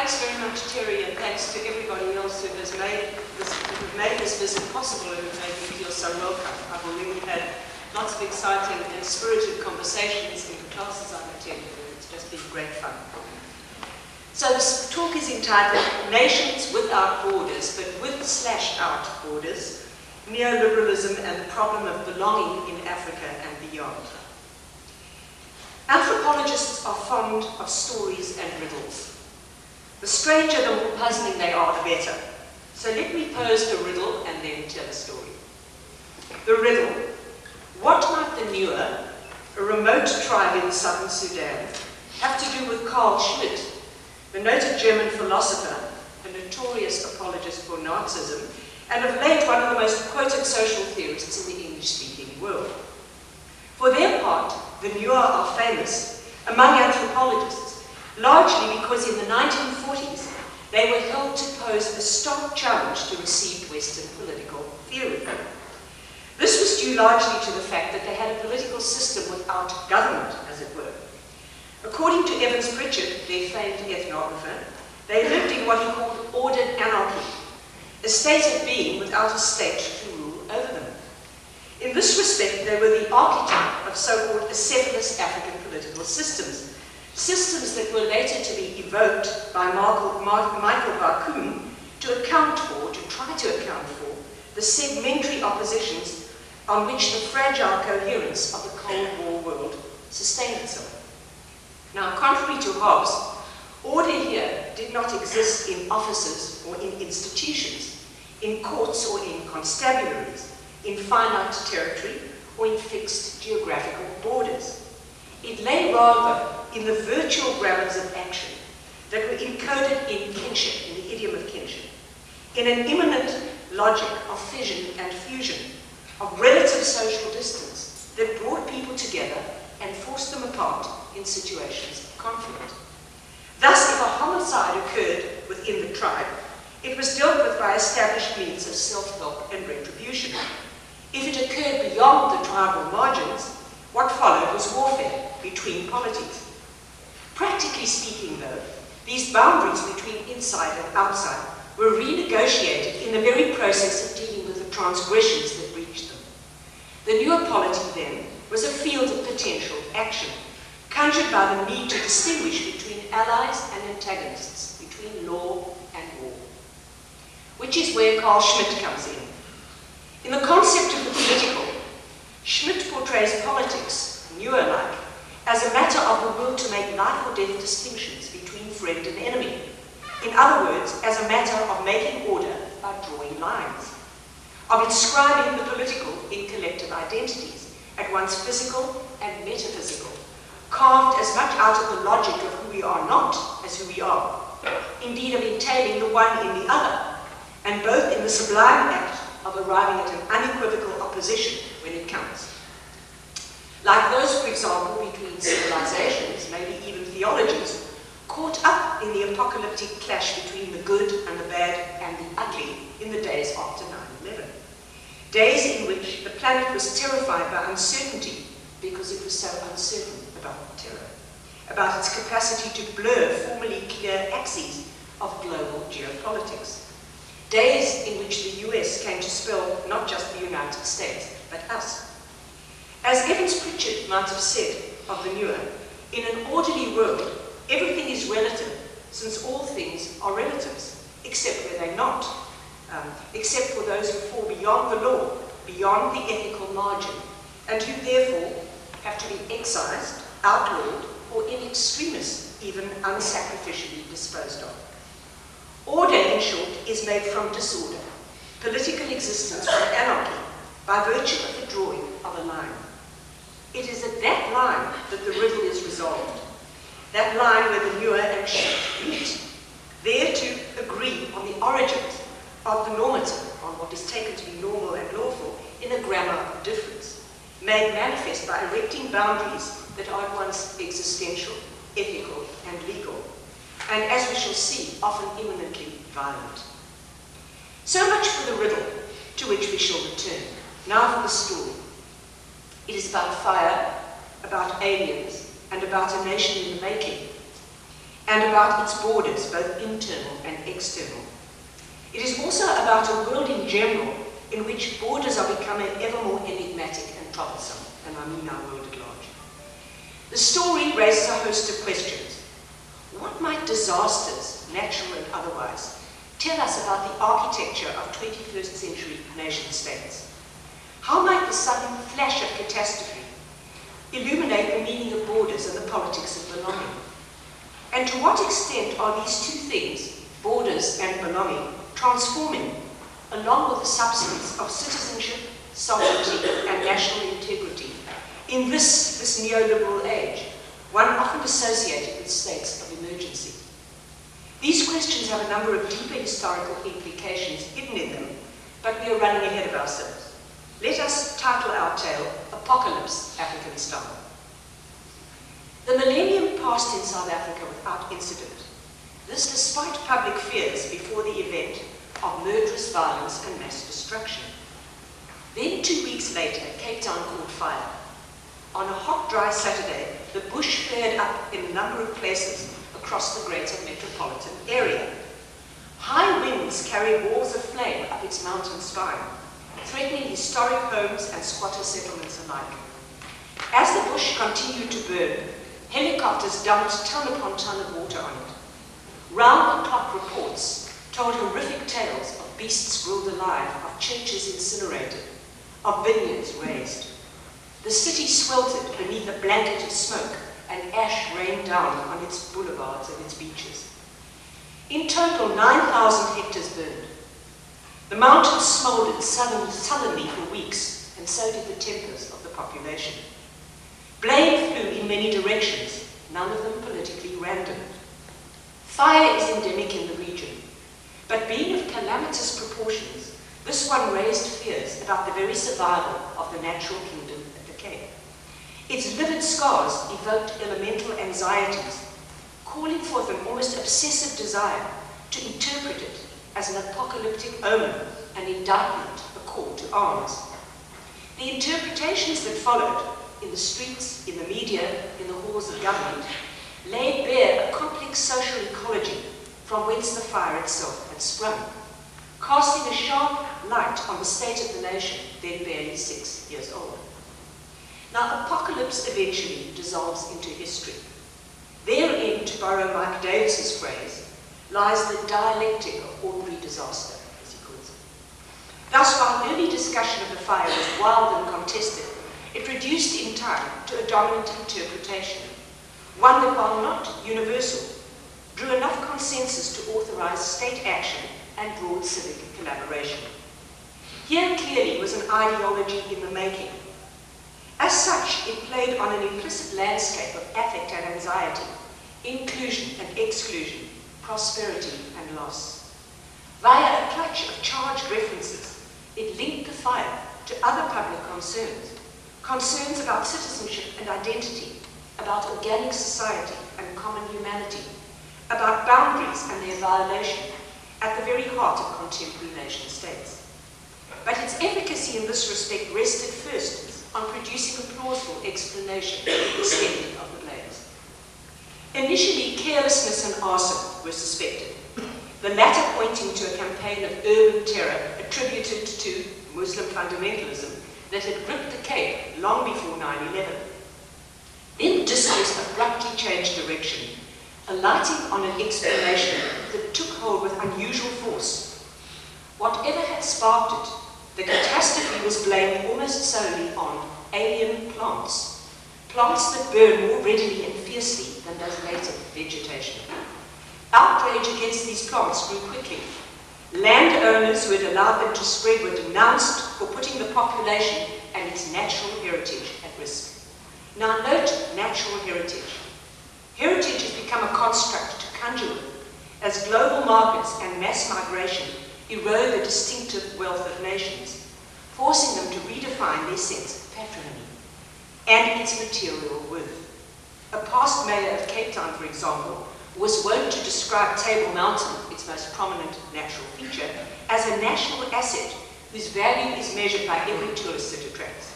thanks very much, Terry, and thanks to everybody else who has made this visit possible and who made me feel so welcome. I've already had lots of exciting and spirited conversations in the classes I've attended, and it's just been great fun. So this talk is entitled Nations Without Borders, but with /out borders, Neoliberalism and the Problem of Belonging in Africa and Beyond. Anthropologists are fond of stories and riddles. The stranger, the more puzzling they are, the better. So let me pose a riddle and then tell a story. The riddle: what might the Nuer, a remote tribe in southern Sudan, have to do with Carl Schmitt, the noted German philosopher, a notorious apologist for Nazism, and of late one of the most quoted social theorists in the English-speaking world? For their part, the Nuer are famous among anthropologists, largely because in the 1940s they were held to pose a stark challenge to received Western political theory. This was due largely to the fact that they had a political system without government, as it were. According to Evans Pritchard, their famed ethnographer, they lived in what he called ordered anarchy, a state of being without a state to rule over them. In this respect, they were the archetype of so-called acephalous African political systems, systems that were later to be evoked by Michael Barkoon to try to account for, the segmentary oppositions on which the fragile coherence of the Cold War world sustained itself. Now, contrary to Hobbes, order here did not exist in offices or in institutions, in courts or in constabularies, in finite territory or in fixed geographical borders. It lay rather in the virtual grammars of action that were encoded in kinship, in the idiom of kinship, in an immanent logic of fission and fusion, of relative social distance that brought people together and forced them apart in situations of conflict. Thus, if a homicide occurred within the tribe, it was dealt with by established means of self-help and retribution. If it occurred beyond the tribal margins, what followed was warfare between polities. Practically speaking, though, these boundaries between inside and outside were renegotiated in the very process of dealing with the transgressions that reached them. The Nuer polity, then, was a field of potential action, conjured by the need to distinguish between allies and antagonists, between law and war. Which is where Carl Schmitt comes in. In the concept of the political, Schmitt portrays politics, Nuer-like, as a matter of the will to make life or death distinctions between friend and enemy. In other words, as a matter of making order by drawing lines, of inscribing the political in collective identities, at once physical and metaphysical, carved as much out of the logic of who we are not as who we are, indeed of entailing the one in the other, and both in the sublime act of arriving at an unequivocal opposition when it counts. Like those, for example, between civilizations, maybe even theologies, caught up in the apocalyptic clash between the good and the bad and the ugly in the days after 9/11. Days in which the planet was terrified by uncertainty because it was so uncertain about terror, about its capacity to blur formerly clear axes of global geopolitics. Days in which the US came to spell not just the United States, but us. As Evans Pritchard might have said of the Nuer, in an orderly world, everything is relative, since all things are relatives, except where they're not, except for those who fall beyond the law, beyond the ethical margin, and who therefore have to be excised, outlawed, or in extremis, even unsacrificially disposed of. Order, in short, is made from disorder, political existence from anarchy, by virtue of the drawing of a line. It is at that line that the riddle is resolved, that line where the Nuer and Schmitt meet, there to agree on the origins of the normative, on what is taken to be normal and lawful, in a grammar of difference, made manifest by erecting boundaries that are at once existential, ethical, and legal, and as we shall see, often imminently violent. So much for the riddle, to which we shall return. Now for the story. It is about fire, about aliens, and about a nation in the making. and about its borders, both internal and external. It is also about a world in general in which borders are becoming ever more enigmatic and troublesome, and I mean our world at large. The story raises a host of questions. What might disasters, natural and otherwise, tell us about the architecture of 21st century nation states? How might the sudden flash of catastrophe illuminate the meaning of borders and the politics of belonging? And to what extent are these two things, borders and belonging, transforming, along with the substance of citizenship, sovereignty, and national integrity, in this neoliberal age, one often associated with states of emergency? These questions have a number of deeper historical implications hidden in them, but we are running ahead of ourselves. Let us title our tale, Apocalypse, African Style. The millennium passed in South Africa without incident. This despite public fears before the event of murderous violence and mass destruction. Then 2 weeks later, Cape Town caught fire. On a hot, dry Saturday, the bush flared up in a number of places across the greater metropolitan area. High winds carried walls of flame up its mountain spine, threatening historic homes and squatter settlements alike. As the bush continued to burn, helicopters dumped ton upon ton of water on it. Round-the-clock reports told horrific tales of beasts grilled alive, of churches incinerated, of vineyards razed. The city sweltered beneath a blanket of smoke, and ash rained down on its boulevards and its beaches. In total, 9,000 hectares burned. The mountains smoldered sullenly for weeks, and so did the tempers of the population. Blame flew in many directions, none of them politically random. Fire is endemic in the region, but being of calamitous proportions, this one raised fears about the very survival of the natural kingdom at the Cape. Its livid scars evoked elemental anxieties, calling forth an almost obsessive desire to interpret it as an apocalyptic omen, an indictment, a call to arms. The interpretations that followed, in the streets, in the media, in the halls of government, laid bare a complex social ecology from whence the fire itself had sprung, casting a sharp light on the state of the nation, then barely 6 years old. Now, apocalypse eventually dissolves into history. Therein, to borrow Mike Davis's phrase, lies the dialectic of ordinary disaster, as he calls it. Thus, while early discussion of the fire was wild and contested, it reduced in time to a dominant interpretation, one that, while not universal, drew enough consensus to authorize state action and broad civic collaboration. Here clearly was an ideology in the making. As such, it played on an implicit landscape of affect and anxiety, inclusion and exclusion, prosperity and loss. Via a clutch of charged references, it linked the fire to other public concerns, concerns about citizenship and identity, about organic society and common humanity, about boundaries and their violation, at the very heart of contemporary nation states. But its efficacy in this respect rested first on producing a plausible explanation of the extent of the blaze. Initially, carelessness and arson were suspected, the latter pointing to a campaign of urban terror attributed to Muslim fundamentalism that had gripped the Cape long before 9/11. Then the discourse abruptly changed direction, alighting on an explanation that took hold with unusual force. Whatever had sparked it, the catastrophe was blamed almost solely on alien plants, plants that burn more readily and fiercely than does native vegetation. Outrage against these plants grew quickly. Landowners who had allowed them to spread were denounced for putting the population and its natural heritage at risk. Now note natural heritage. Heritage has become a construct to conjure with, as global markets and mass migration erode the distinctive wealth of nations, forcing them to redefine their sense of patrimony and its material worth. A past mayor of Cape Town, for example, was wont to describe Table Mountain, its most prominent natural feature, as a national asset whose value is measured by every tourist it attracts.